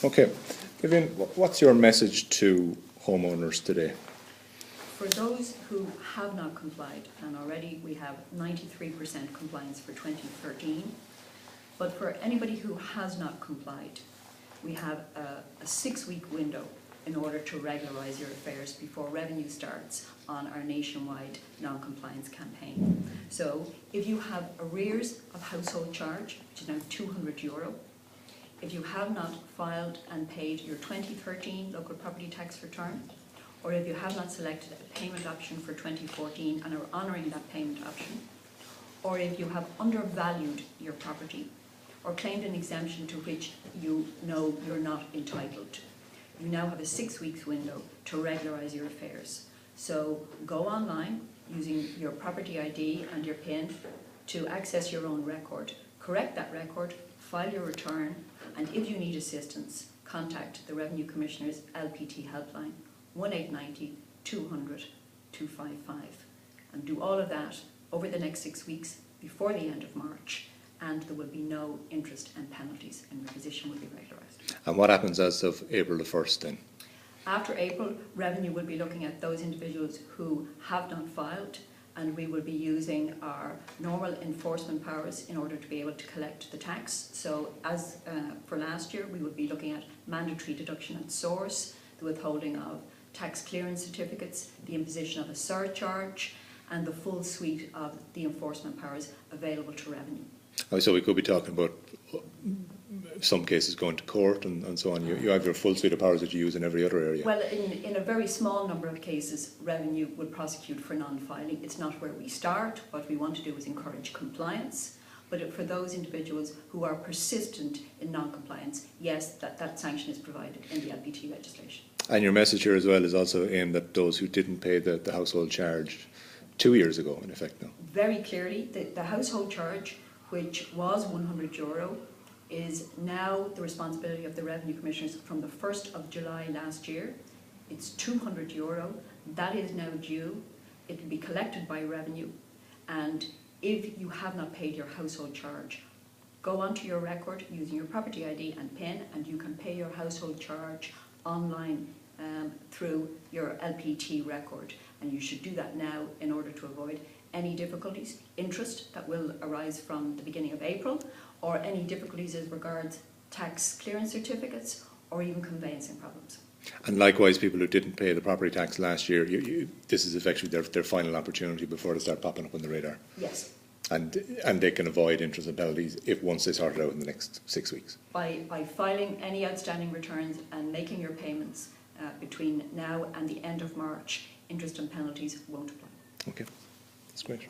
Okay. Vivian, what's your message to homeowners today? For those who have not complied, and already we have 93% compliance for 2013, but for anybody who has not complied, we have a 6-week window in order to regularise your affairs before revenue starts on our nationwide non-compliance campaign. So if you have arrears of household charge, which is now €200, if you have not filed and paid your 2013 local property tax return, or if you have not selected a payment option for 2014 and are honouring that payment option, or if you have undervalued your property or claimed an exemption to which you know you're not entitled, you now have a 6 weeks window to regularise your affairs. So go online using your property ID and your PIN to access your own record, correct that record, file your return, and if you need assistance, contact the Revenue Commissioner's LPT helpline 1890 200 255, and do all of that over the next 6 weeks before the end of March, and there will be no interest and penalties, and your position will be regularised. And what happens as of April the 1st then? After April, Revenue will be looking at those individuals who have not filed, and we will be using our normal enforcement powers in order to be able to collect the tax. So as for last year, we will be looking at mandatory deduction at source, the withholding of tax clearance certificates, the imposition of a surcharge, and the full suite of the enforcement powers available to Revenue. Oh, so we could be talking about some cases going to court and so on. You have your full suite of powers that you use in every other area. Well, in a very small number of cases, Revenue will prosecute for non-filing. It's not where we start. What we want to do is encourage compliance. But for those individuals who are persistent in non-compliance, yes, that sanction is provided in the LPT legislation. And your message here as well is also aimed at those who didn't pay the household charge 2 years ago, in effect, now. Very clearly, the household charge, which was €100, is now the responsibility of the Revenue Commissioners from the 1st of July last year. It's €200. That is now due. It will be collected by Revenue. And if you have not paid your household charge, go onto your record using your property ID and PIN, and you can pay your household charge online through your LPT record. And you should do that now in order to avoid any difficulties, interest that will arise from the beginning of April, or any difficulties as regards tax clearance certificates, or even conveyancing problems. And likewise, people who didn't pay the property tax last year, this is effectively their final opportunity before they start popping up on the radar. Yes. And they can avoid interest and penalties once they sort it out in the next 6 weeks. By filing any outstanding returns and making your payments between now and the end of March, interest and penalties won't apply. Okay, that's great.